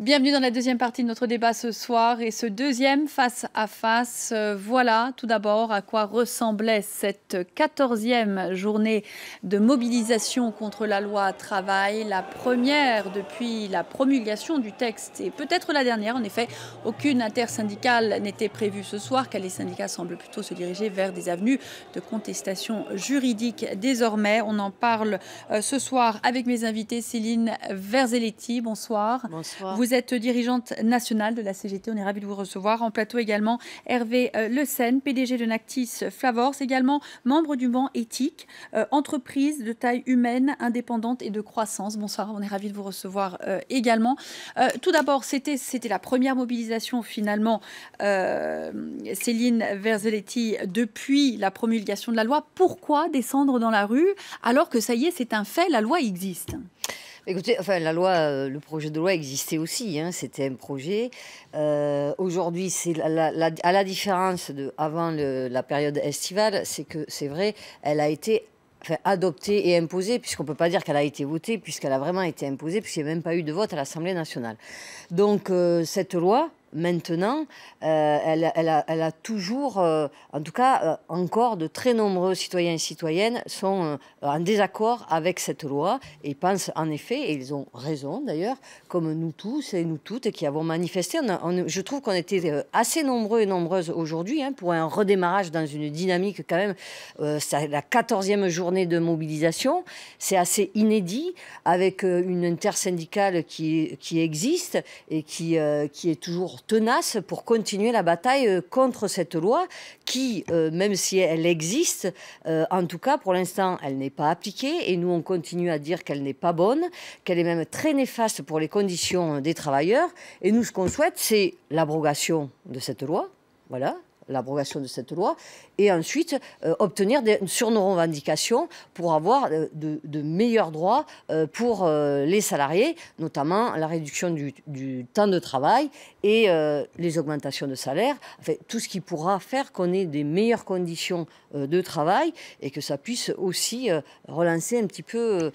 Bienvenue dans la deuxième partie de notre débat ce soir et ce deuxième face à face. Voilà tout d'abord à quoi ressemblait cette 14e journée de mobilisation contre la loi travail, la première depuis la promulgation du texte et peut-être la dernière. En effet, aucune intersyndicale n'était prévue ce soir car les syndicats semblent plutôt se diriger vers des avenues de contestation juridique désormais. On en parle ce soir avec mes invités. Céline Verzelletti, bonsoir. Bonsoir. Vous êtes dirigeante nationale de la CGT, on est ravis de vous recevoir. En plateau également Hervé Le Sen, PDG de Nactis Flavors, également membre du banc éthique, entreprise de taille humaine, indépendante et de croissance. Bonsoir, on est ravis de vous recevoir également. Tout d'abord, c'était la première mobilisation finalement, Céline Verzelletti, depuis la promulgation de la loi. Pourquoi descendre dans la rue alors que ça y est, c'est un fait, la loi existe ? Écoutez, enfin, la loi, le projet de loi existait aussi, hein, c'était un projet. Aujourd'hui, c'est à la différence de avant la période estivale, c'est que c'est vrai, elle a été adoptée et imposée, puisqu'on ne peut pas dire qu'elle a été votée, puisqu'elle a vraiment été imposée, puisqu'il n'y a même pas eu de vote à l'Assemblée nationale. Donc, cette loi, maintenant, elle a toujours, en tout cas, encore de très nombreux citoyens et citoyennes sont en désaccord avec cette loi et pensent en effet, et ils ont raison d'ailleurs, comme nous tous et nous toutes qui avons manifesté. Je trouve qu'on était assez nombreux et nombreuses aujourd'hui pour un redémarrage dans une dynamique quand même. C'est la 14e journée de mobilisation. C'est assez inédit avec une intersyndicale qui existe et qui est toujours tenace pour continuer la bataille contre cette loi qui, même si elle existe, en tout cas pour l'instant, elle n'est pas appliquée et nous on continue à dire qu'elle n'est pas bonne, qu'elle est même très néfaste pour les conditions des travailleurs. Et nous, ce qu'on souhaite, c'est l'abrogation de cette loi, voilà, l'abrogation de cette loi, et ensuite obtenir sur nos revendications pour avoir de meilleurs droits pour les salariés, notamment la réduction du temps de travail et les augmentations de salaire, enfin, tout ce qui pourra faire qu'on ait des meilleures conditions de travail et que ça puisse aussi relancer un petit peu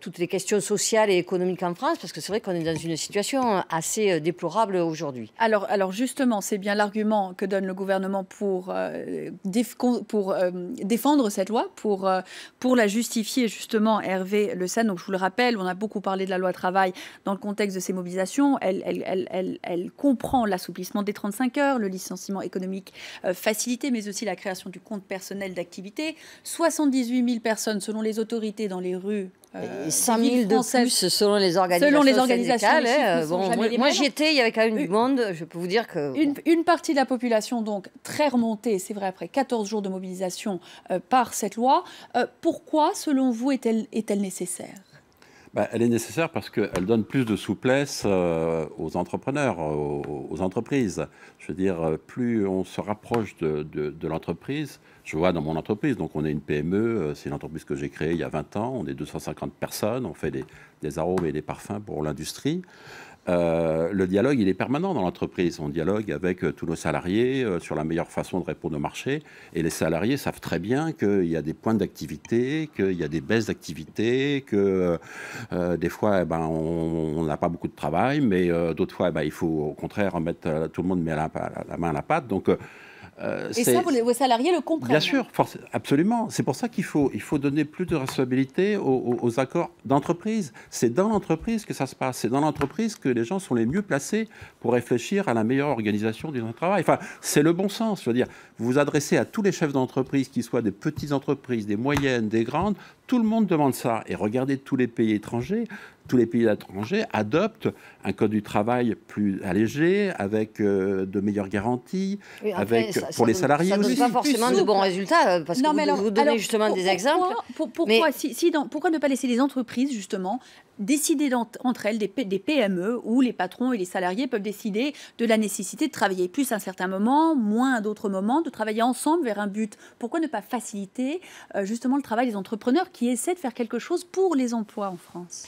toutes les questions sociales et économiques en France, parce que c'est vrai qu'on est dans une situation assez déplorable aujourd'hui. Alors justement, c'est bien l'argument que donne le gouvernement pour défendre cette loi, pour la justifier justement, Hervé Le Sen. Donc je vous le rappelle, on a beaucoup parlé de la loi travail dans le contexte de ces mobilisations. Elle comprend l'assouplissement des 35 heures, le licenciement économique facilité, mais aussi la création du compte personnel d'activité. 78 000 personnes selon les autorités dans les rues. 100 000 de plus selon les organisations syndicales. Moi j'y étais, il y avait quand même du monde. Je peux vous dire que... Une partie de la population, donc, très remontée, c'est vrai, après 14 jours de mobilisation par cette loi. Pourquoi, selon vous, est-elle nécessaire ? Elle est nécessaire parce qu'elle donne plus de souplesse aux entrepreneurs, aux entreprises. Je veux dire, plus on se rapproche de l'entreprise, je vois dans mon entreprise, donc on est une PME, c'est une entreprise que j'ai créée il y a 20 ans, on est 250 personnes, on fait des arômes et des parfums pour l'industrie. Le dialogue, il est permanent dans l'entreprise. On dialogue avec tous nos salariés sur la meilleure façon de répondre au marché. Et les salariés savent très bien qu'il y a des points d'activité, qu'il y a des baisses d'activité, que des fois, on n'a pas beaucoup de travail, mais d'autres fois, il faut au contraire mettre tout le monde met la main à la pâte. Donc, et ça, vos salariés le comprennent. Bien sûr, absolument. C'est pour ça qu'il faut donner plus de responsabilité aux accords d'entreprise. C'est dans l'entreprise que ça se passe. C'est dans l'entreprise que les gens sont les mieux placés pour réfléchir à la meilleure organisation du travail. Enfin, c'est le bon sens. Je veux dire, vous vous adressez à tous les chefs d'entreprise, qu'ils soient des petites entreprises, des moyennes, des grandes. Tout le monde demande ça. Et regardez tous les pays étrangers. Tous les pays étrangers adoptent un code du travail plus allégé, avec de meilleures garanties, oui, après, pour les salariés. Ça ne donne pas forcément de bons résultats, parce que vous donnez justement des exemples. Pourquoi ne pas laisser les entreprises, justement, décider entre elles, des PME, où les patrons et les salariés peuvent décider de la nécessité de travailler plus à un certain moment, moins à d'autres moments, de travailler ensemble vers un but. Pourquoi ne pas faciliter justement le travail des entrepreneurs qui essaient de faire quelque chose pour les emplois en France ?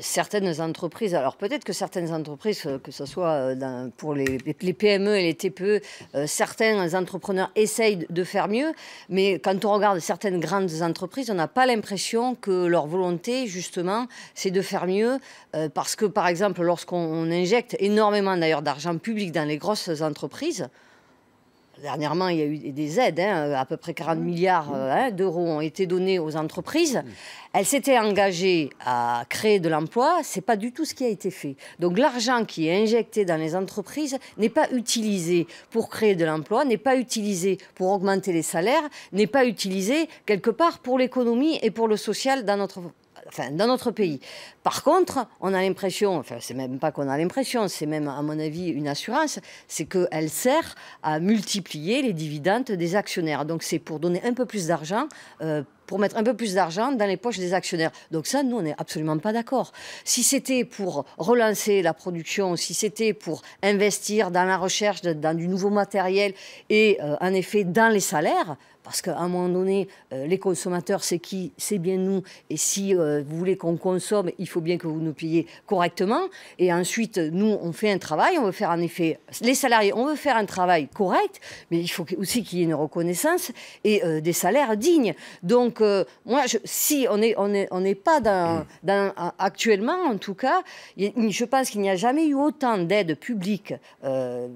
certaines entreprises, alors peut-être que certaines entreprises, que ce soit pour les PME et les TPE, certains entrepreneurs essayent de faire mieux, mais quand on regarde certaines grandes entreprises, on n'a pas l'impression que leur volonté, justement, c'est de faire mieux, parce que, par exemple, lorsqu'on injecte énormément, d'ailleurs, d'argent public dans les grosses entreprises, dernièrement, il y a eu des aides, à peu près 40 milliards d'euros ont été donnés aux entreprises. Elles s'étaient engagées à créer de l'emploi, ce n'est pas du tout ce qui a été fait. Donc l'argent qui est injecté dans les entreprises n'est pas utilisé pour créer de l'emploi, n'est pas utilisé pour augmenter les salaires, n'est pas utilisé quelque part pour l'économie et pour le social dans notre pays. Par contre, on a l'impression, enfin c'est même pas qu'on a l'impression, c'est même à mon avis une assurance, c'est qu'elle sert à multiplier les dividendes des actionnaires. Donc c'est pour donner un peu plus d'argent, pour mettre un peu plus d'argent dans les poches des actionnaires. Donc ça, nous, on n'est absolument pas d'accord. Si c'était pour relancer la production, si c'était pour investir dans la recherche, dans du nouveau matériel et en effet dans les salaires, parce qu'à un moment donné, les consommateurs, c'est qui? C'est bien nous. Et si vous voulez qu'on consomme, il faut bien que vous nous payiez correctement. Et ensuite, nous, on fait un travail. On veut faire en effet, les salariés, on veut faire un travail correct, mais il faut aussi qu'il y ait une reconnaissance et des salaires dignes. Donc, moi, si on n'est pas actuellement, en tout cas, je pense qu'il n'y a jamais eu autant d'aides publiques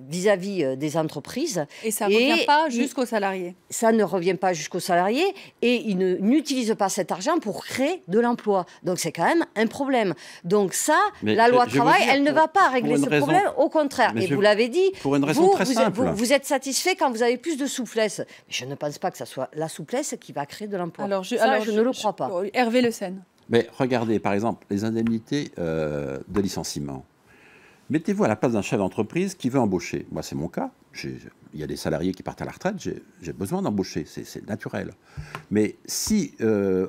vis-à-vis des entreprises. Et ça ne revient pas jusqu'aux salariés. Ça ne revient pas jusqu'aux salariés et ils n'utilisent pas cet argent pour créer de l'emploi. Donc c'est quand même un problème. Donc ça, la loi travail, elle ne va pas régler ce problème, au contraire. Et vous l'avez dit, pour une raison très simple. Vous êtes satisfait quand vous avez plus de souplesse. Mais je ne pense pas que ce soit la souplesse qui va créer de l'emploi. Alors je ne le crois pas. Hervé Le Sen. Mais regardez, par exemple, les indemnités de licenciement. Mettez-vous à la place d'un chef d'entreprise qui veut embaucher. Moi, c'est mon cas. Il y a des salariés qui partent à la retraite, j'ai besoin d'embaucher, c'est naturel. Mais si,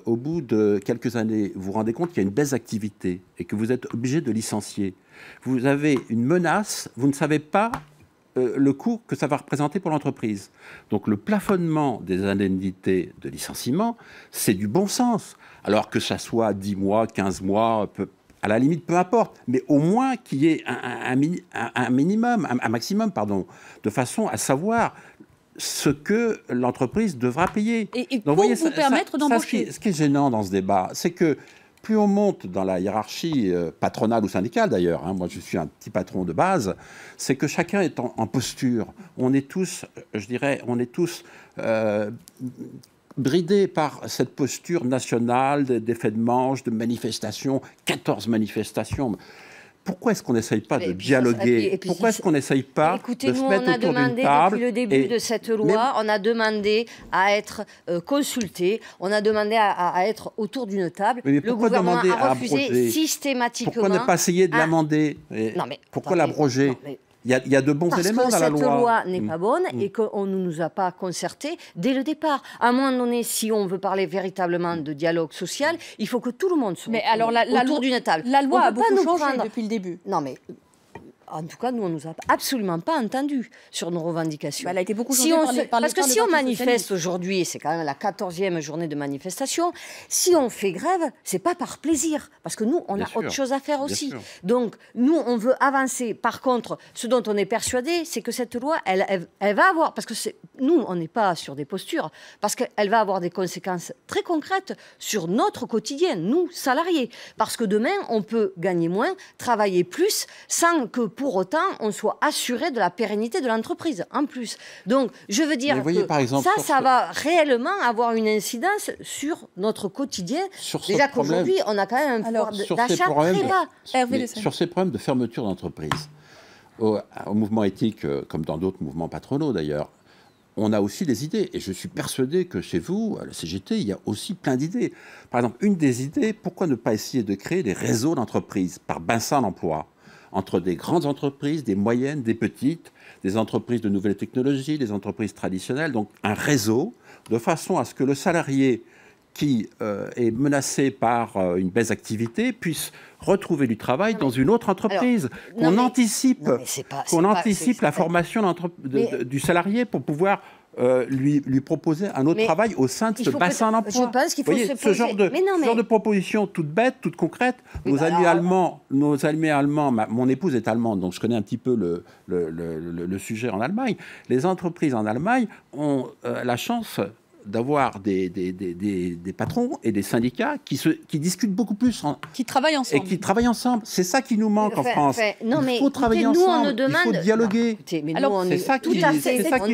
au bout de quelques années, vous vous rendez compte qu'il y a une baisse d'activité et que vous êtes obligé de licencier, vous avez une menace, vous ne savez pas le coût que ça va représenter pour l'entreprise. Donc le plafonnement des indemnités de licenciement, c'est du bon sens. Alors que ça soit 10 mois, 15 mois, à la limite, peu importe, mais au moins qu'il y ait un minimum, un maximum, pardon, de façon à savoir ce que l'entreprise devra payer. Et donc, pour vous permettre d'embaucher. Ce qui est gênant dans ce débat, c'est que plus on monte dans la hiérarchie patronale ou syndicale d'ailleurs, moi je suis un petit patron de base, c'est que chacun est en posture. On est tous, je dirais, bridé par cette posture nationale d'effet de manche, de manifestations, 14 manifestations. Pourquoi est-ce qu'on n'essaye pas de dialoguer? Pourquoi est-ce qu'on n'essaye pas de se mettre autour d'une table? Depuis le début de cette loi, on a demandé à être consulté, on a demandé à être autour d'une table. Mais le gouvernement a refusé systématiquement. Pourquoi ne pas essayer de l'amender? Pourquoi l'abroger? Il y a de bons éléments dans la loi. Parce que cette loi n'est pas bonne et qu'on ne nous a pas concertés dès le départ. À un moment donné, si on veut parler véritablement de dialogue social, il faut que tout le monde soit autour d'une table. La loi a beaucoup changé depuis le début. Non, mais en tout cas, nous, on ne nous a absolument pas entendus sur nos revendications. Elle a été beaucoup changée parce que si on manifeste aujourd'hui, et c'est quand même la 14e journée de manifestation, si on fait grève, c'est pas par plaisir, parce que nous, on a autre chose à faire aussi. Donc, nous, on veut avancer. Par contre, ce dont on est persuadé, c'est que cette loi, elle va avoir, parce que nous, on n'est pas sur des postures, parce qu'elle va avoir des conséquences très concrètes sur notre quotidien, nous, salariés. Parce que demain, on peut gagner moins, travailler plus, sans que pour autant, on soit assuré de la pérennité de l'entreprise, en plus. Donc, je veux dire que par exemple, ça va réellement avoir une incidence sur notre quotidien. Déjà qu'aujourd'hui, on a quand même un pouvoir d'achat très bas. Sur ces problèmes de fermeture d'entreprise, au mouvement éthique, comme dans d'autres mouvements patronaux d'ailleurs, on a aussi des idées. Et je suis persuadé que chez vous, à la CGT, il y a aussi plein d'idées. Par exemple, une des idées, pourquoi ne pas essayer de créer des réseaux d'entreprises par bassin d'emploi entre des grandes entreprises, des moyennes, des petites, des entreprises de nouvelles technologies, des entreprises traditionnelles, donc un réseau, de façon à ce que le salarié qui est menacé par une baisse d'activité puisse retrouver du travail dans une autre entreprise, qu'on anticipe la formation du salarié pour pouvoir lui proposer un autre travail au sein de ce bassin d'emploi. Je pense qu'il faut se poser... Ce genre de proposition toute bête, toute concrète. Nos amis allemands, mon épouse est allemande, donc je connais un petit peu le sujet en Allemagne. Les entreprises en Allemagne ont la chance d'avoir des patrons et des syndicats qui discutent beaucoup plus. Qui travaillent ensemble. Et qui travaillent ensemble. C'est ça qui nous manque en France. Il faut travailler ensemble, il faut dialoguer. C'est ça qui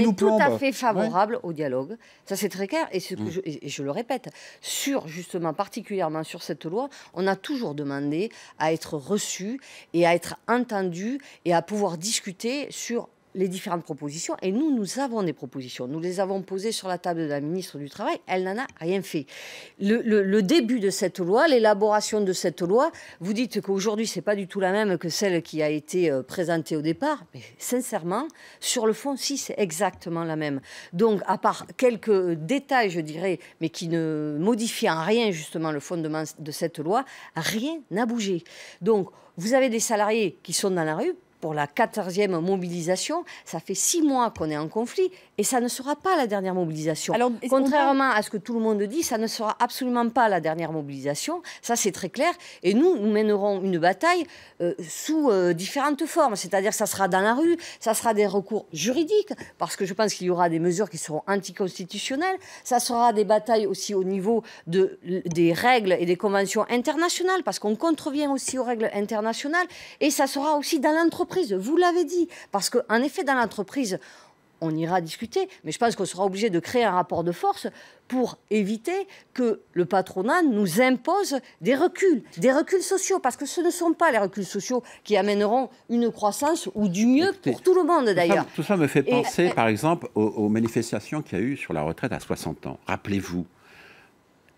nous plombe. On est tout à fait favorable au dialogue. Ça, c'est très clair. Et je le répète, justement, particulièrement sur cette loi, on a toujours demandé à être reçu et à être entendu et à pouvoir discuter sur les différentes propositions. Et nous avons des propositions. Nous les avons posées sur la table de la ministre du Travail. Elle n'en a rien fait. Le début de cette loi, l'élaboration de cette loi, vous dites qu'aujourd'hui, ce n'est pas du tout la même que celle qui a été présentée au départ. Mais sincèrement, sur le fond, si, c'est exactement la même. Donc, à part quelques détails, je dirais, mais qui ne modifient en rien, justement, le fondement de cette loi, rien n'a bougé. Donc, vous avez des salariés qui sont dans la rue. Pour la 14e mobilisation, ça fait 6 mois qu'on est en conflit et ça ne sera pas la dernière mobilisation. Alors, contrairement à ce que tout le monde dit, ça ne sera absolument pas la dernière mobilisation. Ça, c'est très clair. Et nous mènerons une bataille sous différentes formes. C'est-à-dire que ça sera dans la rue, ça sera des recours juridiques, parce que je pense qu'il y aura des mesures qui seront anticonstitutionnelles. Ça sera des batailles aussi au niveau des règles et des conventions internationales, parce qu'on contrevient aussi aux règles internationales. Et ça sera aussi dans l'entreprise. Vous l'avez dit, parce qu'en effet, dans l'entreprise, on ira discuter, mais je pense qu'on sera obligé de créer un rapport de force pour éviter que le patronat nous impose des reculs sociaux, parce que ce ne sont pas les reculs sociaux qui amèneront une croissance ou du mieux pour tout le monde d'ailleurs. Tout ça me fait penser, par exemple, aux manifestations qu'il y a eu sur la retraite à 60 ans. Rappelez-vous,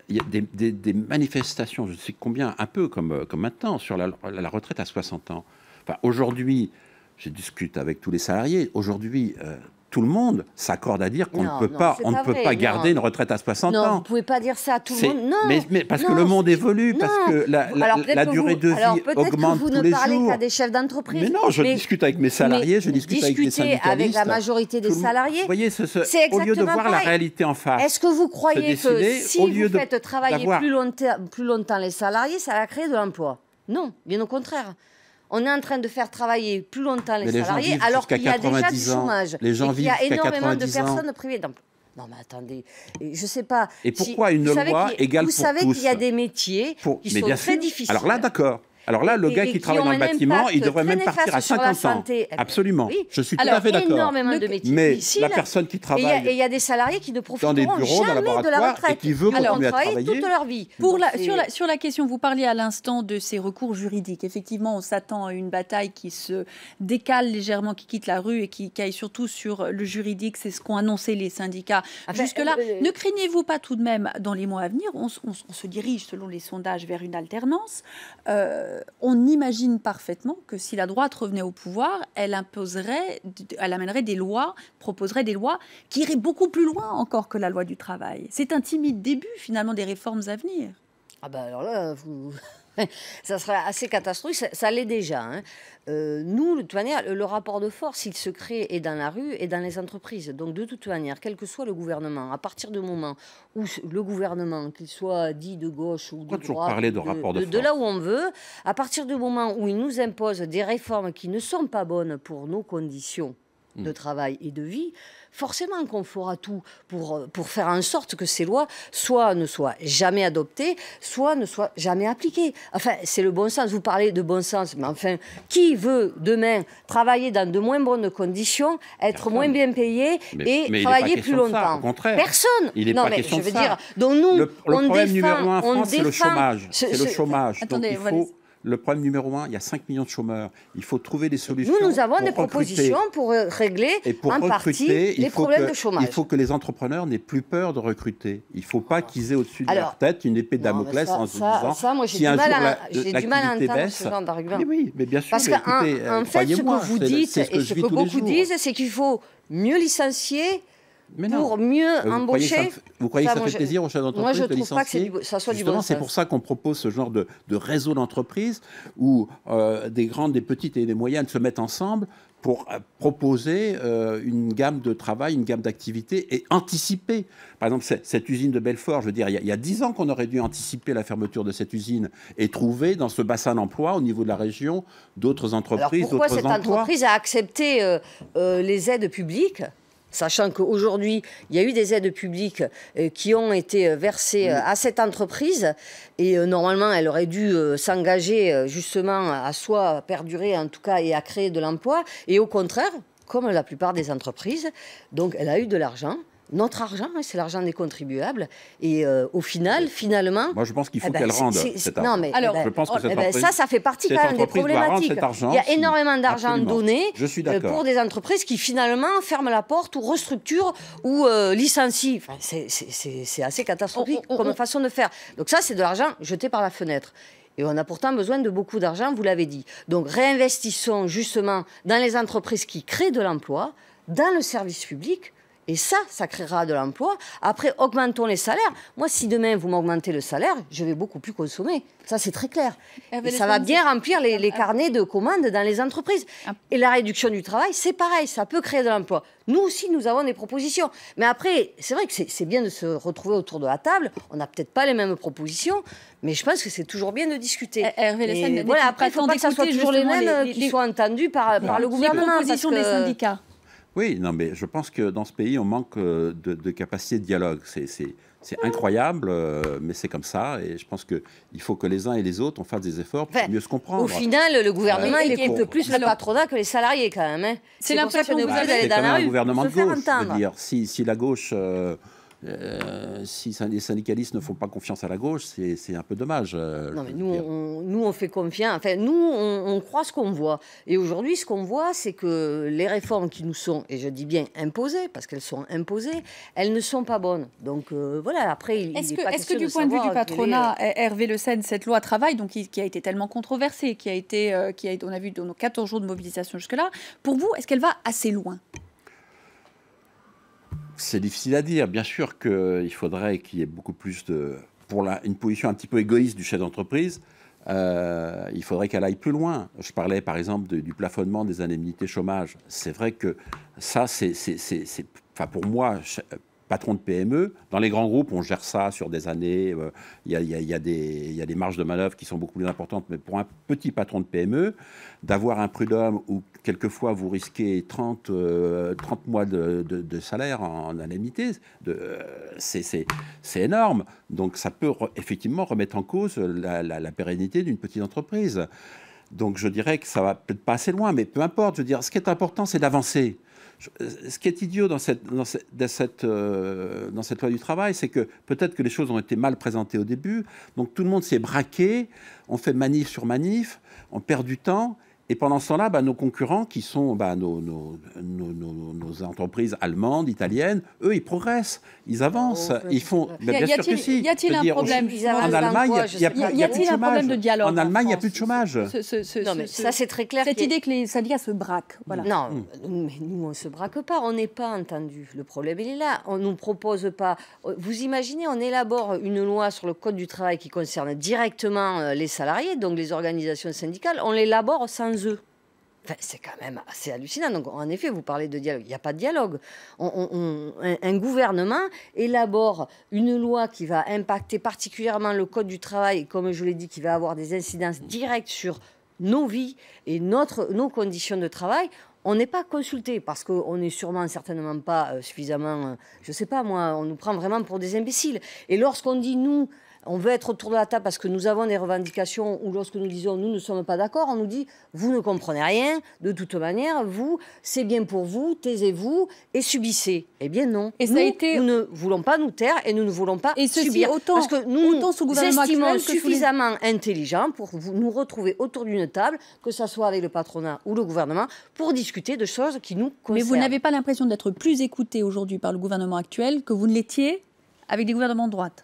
il y a des manifestations, je ne sais combien, un peu comme maintenant, sur la retraite à 60 ans. Enfin, aujourd'hui, je discute avec tous les salariés, aujourd'hui, tout le monde s'accorde à dire qu'on ne peut pas garder une retraite à 60 ans. Non, vous ne pouvez pas dire ça à tout le monde. Non, mais parce que le monde évolue, parce que la durée de vie augmente tous les jours. Vous ne parlez qu'à des chefs d'entreprise. Mais non, je discute avec mes salariés, je discute avec des syndicalistes. Avec la majorité des salariés. Vous voyez, au lieu de voir la réalité en face. Est-ce que vous croyez que si vous faites travailler plus longtemps les salariés, ça va créer de l'emploi? Non, bien au contraire. On est en train de faire travailler plus longtemps les salariés alors qu'il y a déjà du chômage. Les gens vivent jusqu'à 90 ans. Il y a énormément de personnes privées d'emploi. Non mais attendez, je ne sais pas. Et pourquoi une loi égale pour tous? Vous savez qu'il y a des métiers qui sont très difficiles. Alors là, d'accord. Alors là, le gars qui travaille dans le bâtiment, il devrait même partir à 50 ans. Absolument. Oui. Je suis tout à fait d'accord. Énormément de métiers mais difficiles. La personne qui travaille et il y a des salariés qui ne profiteront dans des bureaux, jamais dans de la retraite. Et qui veut continuer à travailler toute leur vie. Sur la question, vous parliez à l'instant de ces recours juridiques. Effectivement, on s'attend à une bataille qui se décale légèrement, qui quitte la rue et qui aille surtout sur le juridique. C'est ce qu'ont annoncé les syndicats. Jusque-là, ne craignez-vous pas tout de même, dans les mois à venir, on se dirige, selon les sondages, vers une alternance. On imagine parfaitement que si la droite revenait au pouvoir, elle amènerait des lois, proposerait des lois qui iraient beaucoup plus loin encore que la loi du travail. C'est un timide début, finalement, des réformes à venir. Ah ben alors là, ça serait assez catastrophique, ça l'est déjà. Hein. Nous, de toute manière, le rapport de force, il se crée et dans la rue et dans les entreprises. Donc, de toute manière, quel que soit le gouvernement, à partir du moment où le gouvernement, qu'il soit dit de gauche ou de droite, de là où on veut, à partir du moment où il nous impose des réformes qui ne sont pas bonnes pour nos conditions de travail et de vie, forcément qu'on fera tout pour faire en sorte que ces lois soit ne soient jamais adoptées, soit ne soient jamais appliquées. Enfin, c'est le bon sens. Vous parlez de bon sens, mais enfin, qui veut demain travailler dans de moins bonnes conditions, être moins bien payé et travailler plus longtemps? Au contraire. Personne. Il n'est pas question de ça. Donc nous, le problème numéro un en France, c'est le chômage. C'est le chômage. Attendez, le problème numéro un, il y a 5 millions de chômeurs. Il faut trouver des solutions. Nous avons des propositions pour régler en partie les problèmes de chômage. Il faut que les entrepreneurs n'aient plus peur de recruter. Il ne faut pas qu'ils aient au-dessus de leur tête une épée de Damoclès en se disant moi, j'ai si un jour du mal à entendre baisse, ce genre d'argument. Mais bien sûr, parce qu'en fait, ce que vous dites et ce que beaucoup disent, c'est qu'il faut mieux licencier pour mieux embaucher. Vous croyez que ça fait plaisir aux chefs d'entreprise de licencier? Moi, je ne trouve pas que ça soit du bon sens. C'est pour ça qu'on propose ce genre de réseau d'entreprises où des grandes, des petites et des moyennes se mettent ensemble pour proposer une gamme de travail, une gamme d'activités et anticiper. Par exemple, cette usine de Belfort, je veux dire, il y a 10 ans qu'on aurait dû anticiper la fermeture de cette usine et trouver dans ce bassin d'emploi, au niveau de la région, d'autres entreprises, d'autres emplois. Pourquoi cette entreprise a accepté les aides publiques ? Sachant qu'aujourd'hui, il y a eu des aides publiques qui ont été versées à cette entreprise et normalement, elle aurait dû s'engager justement à soit perdurer en tout cas et à créer de l'emploi. Et au contraire, comme la plupart des entreprises, donc elle a eu de l'argent. Notre argent, c'est l'argent des contribuables. Et au finalement... Moi, je pense qu'il faut qu'elle rende cet argent. Non, mais alors, je pense que ça fait partie quand même des problématiques. Il y a énormément d'argent donné pour des entreprises qui, finalement, ferment la porte ou restructurent ou licencient. Enfin, c'est assez catastrophique comme façon de faire. Donc ça, c'est de l'argent jeté par la fenêtre. Et on a pourtant besoin de beaucoup d'argent, vous l'avez dit. Donc réinvestissons justement dans les entreprises qui créent de l'emploi, dans le service public. Et ça créera de l'emploi. Après, augmentons les salaires. Moi, si demain, vous m'augmentez le salaire, je vais beaucoup plus consommer. Ça, c'est très clair. Et ça va bien remplir les carnets de commandes dans les entreprises. Et la réduction du travail, c'est pareil. Ça peut créer de l'emploi. Nous aussi, nous avons des propositions. Mais après, c'est vrai que c'est bien de se retrouver autour de la table. On n'a peut-être pas les mêmes propositions, mais je pense que c'est toujours bien de discuter. Voilà, après, il ne faut pas que ce soit toujours les mêmes qui soient entendus par le gouvernement. Les propositions des syndicats. Oui, non, mais je pense que dans ce pays, on manque de capacité de dialogue. C'est incroyable, mais c'est comme ça. Et je pense qu'il faut que les uns et les autres, on fasse des efforts pour mieux se comprendre. Au final, le gouvernement, il écoute plus le patronat que les salariés, quand même. Hein. C'est l'impression que vous avez d'aller dans la rue. C'est quand même un gouvernement de gauche. Je veux dire, si la gauche... si les syndicalistes ne font pas confiance à la gauche, c'est un peu dommage. Non, mais nous, on fait confiance. Enfin, nous, on croit ce qu'on voit. Et aujourd'hui, ce qu'on voit, c'est que les réformes qui nous sont, et je dis bien imposées, parce qu'elles sont imposées, elles ne sont pas bonnes. Donc voilà, après, est-ce que du point de vue du patronat, Hervé Le Suen, cette loi travail, donc, qui a été tellement controversée, on a vu dans nos 14 jours de mobilisation jusque-là, pour vous, est-ce qu'elle va assez loin ? C'est difficile à dire. Bien sûr qu'il faudrait qu'il y ait beaucoup plus une position un petit peu égoïste du chef d'entreprise, il faudrait qu'elle aille plus loin. Je parlais par exemple du plafonnement des indemnités chômage. C'est vrai que ça, enfin pour moi, patron de PME, dans les grands groupes, on gère ça sur des années. Il y a des marges de manœuvre qui sont beaucoup plus importantes. Mais pour un petit patron de PME, d'avoir un prud'homme où quelquefois vous risquez 30 mois de salaire en indemnité, c'est énorme. Donc ça peut effectivement remettre en cause la pérennité d'une petite entreprise. Donc je dirais que ça va peut-être pas assez loin, mais peu importe. Je veux dire, ce qui est important, c'est d'avancer. Ce qui est idiot dans cette loi du travail, c'est que peut-être que les choses ont été mal présentées au début. Donc tout le monde s'est braqué, on fait manif sur manif, on perd du temps. Et pendant ce temps-là, nos concurrents, qui sont nos entreprises allemandes, italiennes, eux, ils progressent, ils avancent, ils font... bien sûr que si. Y a-t-il un problème en Allemagne, il y a plus de chômage. Un problème de dialogue en Allemagne, il n'y a plus de chômage. Non, mais ça, c'est très clair. Cette idée que les syndicats se braquent. Voilà. Non, mais nous, on ne se braque pas. On n'est pas entendus. Le problème, il est là. On ne nous propose pas... Vous imaginez, on élabore une loi sur le code du travail qui concerne directement les salariés, donc les organisations syndicales. On l'élabore sans eux. Enfin, c'est quand même assez hallucinant. Donc, en effet, vous parlez de dialogue. Il n'y a pas de dialogue. Un gouvernement élabore une loi qui va impacter particulièrement le code du travail, comme je l'ai dit, qui va avoir des incidences directes sur nos vies et nos conditions de travail. On n'est pas consulté parce qu'on n'est certainement pas suffisamment... je ne sais pas, moi, on nous prend vraiment pour des imbéciles. Et lorsqu'on dit, nous... on veut être autour de la table parce que nous avons des revendications, ou lorsque nous disons nous ne sommes pas d'accord, on nous dit vous ne comprenez rien, de toute manière, vous, c'est bien pour vous, taisez-vous et subissez. Eh bien non. Et nous ne voulons pas nous taire et nous ne voulons pas subir. Parce que nous nous estimons suffisamment intelligents pour nous retrouver autour d'une table, que ce soit avec le patronat ou le gouvernement, pour discuter de choses qui nous concernent. Mais vous n'avez pas l'impression d'être plus écouté aujourd'hui par le gouvernement actuel que vous ne l'étiez avec des gouvernements de droite ?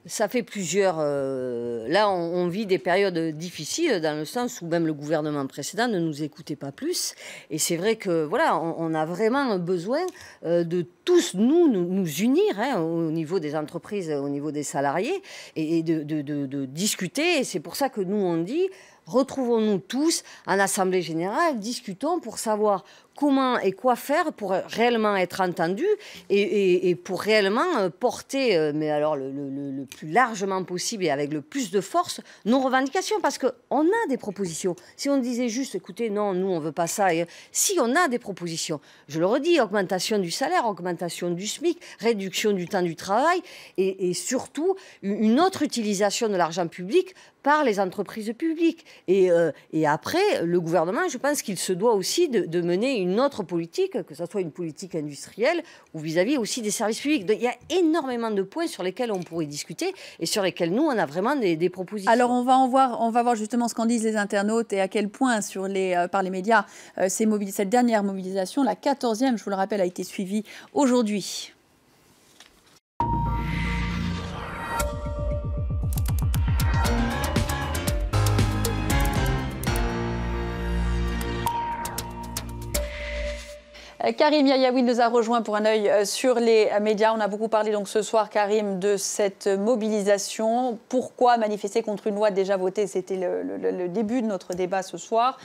Ça fait plusieurs... là, on vit des périodes difficiles dans le sens où même le gouvernement précédent ne nous écoutait pas plus. Et c'est vrai que voilà, on a vraiment besoin de tous nous unir au niveau des entreprises, au niveau des salariés, et de discuter. Et c'est pour ça que nous, on dit, retrouvons-nous tous en Assemblée générale, discutons pour savoir comment et quoi faire pour réellement être entendu et pour réellement porter, mais alors le plus largement possible et avec le plus de force, nos revendications. Parce qu'on a des propositions. Si on disait juste, écoutez, non, nous, on ne veut pas ça. Si on a des propositions, je le redis, augmentation du salaire, augmentation du SMIC, réduction du temps du travail et surtout une autre utilisation de l'argent public par les entreprises publiques. Et après, le gouvernement, je pense qu'il se doit aussi de mener une autre politique, que ce soit une politique industrielle ou vis-à-vis aussi des services publics. Donc, il y a énormément de points sur lesquels on pourrait discuter et sur lesquels nous, on a vraiment des propositions. Alors, on va voir justement ce qu'en disent les internautes et à quel point, par les médias, cette dernière mobilisation, la 14e, je vous le rappelle, a été suivie aujourd'hui. Karim Yayaoui nous a rejoint pour un œil sur les médias. On a beaucoup parlé donc ce soir, Karim, de cette mobilisation. Pourquoi manifester contre une loi déjà votée? C'était le début de notre débat ce soir.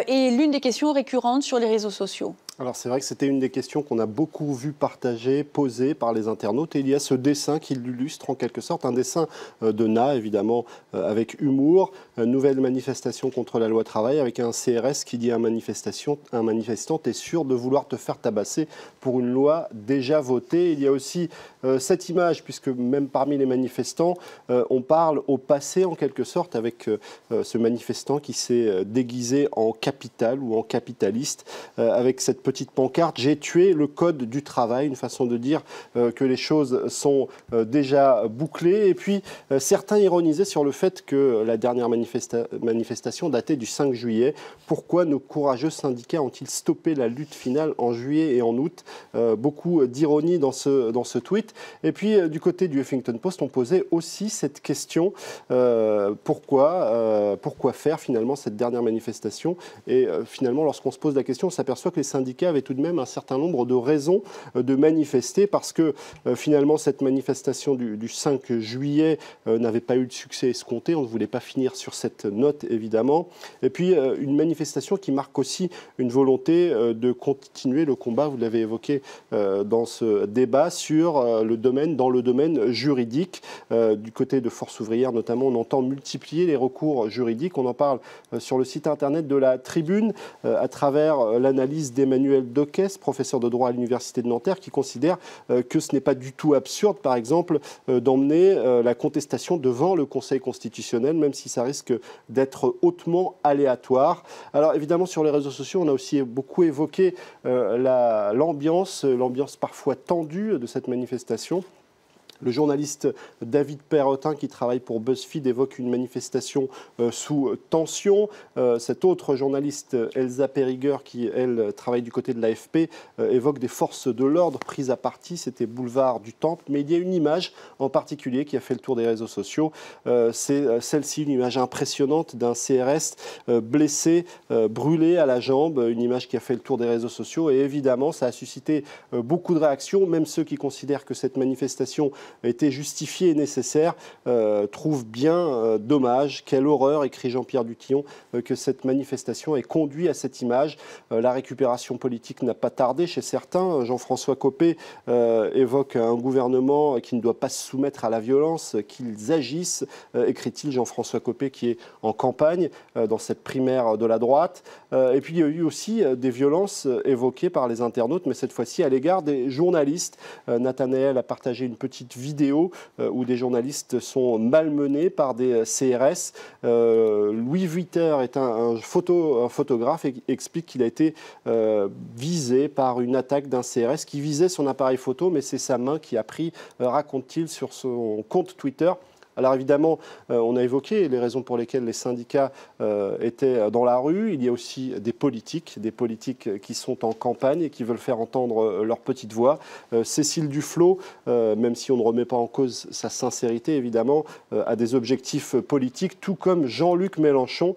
Et l'une des questions récurrentes sur les réseaux sociaux. Alors c'est vrai que c'était une des questions qu'on a beaucoup vu partagées, posées par les internautes. Et il y a ce dessin qui l'illustre en quelque sorte, un dessin de Na, évidemment, avec humour. Une nouvelle manifestation contre la loi travail avec un CRS qui dit à un manifestant, t'es sûr de vouloir te faire tabasser pour une loi déjà votée. Il y a aussi cette image, puisque même parmi les manifestants, on parle au passé en quelque sorte avec ce manifestant qui s'est déguisé en capital ou en capitaliste, avec cette petite pancarte, j'ai tué le code du travail, une façon de dire que les choses sont déjà bouclées. Et puis certains ironisaient sur le fait que la dernière manifestation datait du 5 juillet. Pourquoi nos courageux syndicats ont-ils stoppé la lutte finale en juillet et en août? Beaucoup d'ironie dans ce tweet. Et puis du côté du Huffington Post, on posait aussi cette question, pourquoi faire finalement cette dernière manifestation? Et finalement, lorsqu'on se pose la question, on s'aperçoit que les syndicats avaient tout de même un certain nombre de raisons de manifester, parce que finalement cette manifestation du 5 juillet n'avait pas eu le succès escompté. On ne voulait pas finir sur cette note, évidemment. Et puis une manifestation qui marque aussi une volonté de continuer le combat, vous l'avez évoqué dans ce débat, dans le domaine juridique. Du côté de Force ouvrière notamment, on entend multiplier les recours juridiques. On en parle sur le site internet de la Tribune à travers l'analyse d'Emmanuel Doquès, professeur de droit à l'Université de Nanterre, qui considère que ce n'est pas du tout absurde, par exemple, d'emmener la contestation devant le Conseil constitutionnel, même si ça risque d'être hautement aléatoire. Alors évidemment, sur les réseaux sociaux, on a aussi beaucoup évoqué l'ambiance parfois tendue de cette manifestation. Le journaliste David Perrotin, qui travaille pour BuzzFeed, évoque une manifestation sous tension. Cette autre journaliste, Elsa Perriger, qui, elle, travaille du côté de l'AFP, évoque des forces de l'ordre prises à partie. C'était boulevard du Temple. Mais il y a une image en particulier qui a fait le tour des réseaux sociaux. C'est celle-ci, une image impressionnante d'un CRS blessé, brûlé à la jambe. Une image qui a fait le tour des réseaux sociaux. Et évidemment, ça a suscité beaucoup de réactions. Même ceux qui considèrent que cette manifestation était justifié et nécessaire, trouve bien dommage, quelle horreur, écrit Jean-Pierre Dutillon, que cette manifestation ait conduit à cette image. La récupération politique n'a pas tardé chez certains. Jean-François Copé évoque un gouvernement qui ne doit pas se soumettre à la violence, qu'ils agissent, écrit-il, Jean-François Copé, qui est en campagne dans cette primaire de la droite. Et puis il y a eu aussi des violences évoquées par les internautes, mais cette fois-ci à l'égard des journalistes. Nathanaël a partagé une petite vidéo où des journalistes sont malmenés par des CRS. Louis Vuitter est un photographe et explique qu'il a été visé par une attaque d'un CRS qui visait son appareil photo, mais c'est sa main qui a pris, raconte-t-il sur son compte Twitter, Alors évidemment, on a évoqué les raisons pour lesquelles les syndicats étaient dans la rue. Il y a aussi des politiques qui sont en campagne et qui veulent faire entendre leur petite voix. Cécile Duflot, même si on ne remet pas en cause sa sincérité, évidemment, a des objectifs politiques, tout comme Jean-Luc Mélenchon,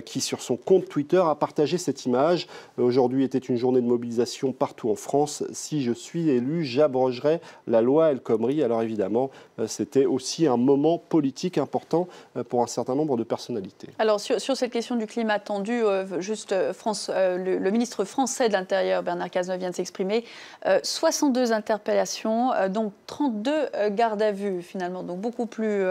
qui sur son compte Twitter a partagé cette image. Aujourd'hui était une journée de mobilisation partout en France. Si je suis élu, j'abrogerai la loi El Khomri. Alors évidemment, c'était aussi un moment politique important pour un certain nombre de personnalités. Alors sur cette question du climat tendu, le ministre français de l'Intérieur, Bernard Cazeneuve, vient de s'exprimer. 62 interpellations, donc 32 gardes à vue finalement, donc beaucoup plus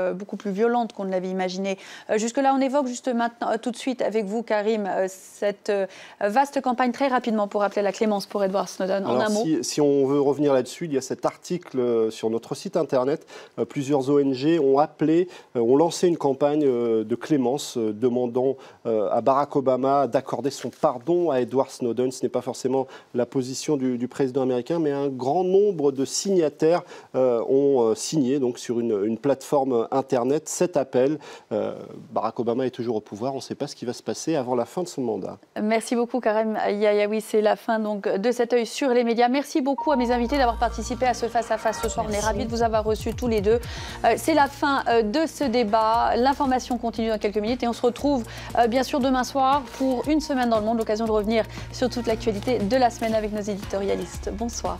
violentes qu'on ne l'avait imaginé. Jusque-là, on évoque juste maintenant, tout de suite avec vous, Karim, cette vaste campagne très rapidement pour appeler la clémence pour Edward Snowden. En un mot. Si on veut revenir là-dessus, il y a cet article sur notre site internet. Plusieurs ONG ont lancé une campagne de clémence demandant à Barack Obama d'accorder son pardon à Edward Snowden. Ce n'est pas forcément la position du président américain, mais un grand nombre de signataires ont signé donc, sur une plateforme internet cet appel. Barack Obama est toujours au pouvoir, on ne sait pas ce qui va se passer avant la fin de son mandat. Merci beaucoup Karim Yayaoui, c'est la fin donc, de cet œil sur les médias. Merci beaucoup à mes invités d'avoir participé à ce face-à-face ce soir. Merci. On est ravis de vous avoir reçus tous les deux. C'est la fin de ce débat. L'information continue dans quelques minutes et on se retrouve bien sûr demain soir pour Une semaine dans le monde, l'occasion de revenir sur toute l'actualité de la semaine avec nos éditorialistes. Bonsoir.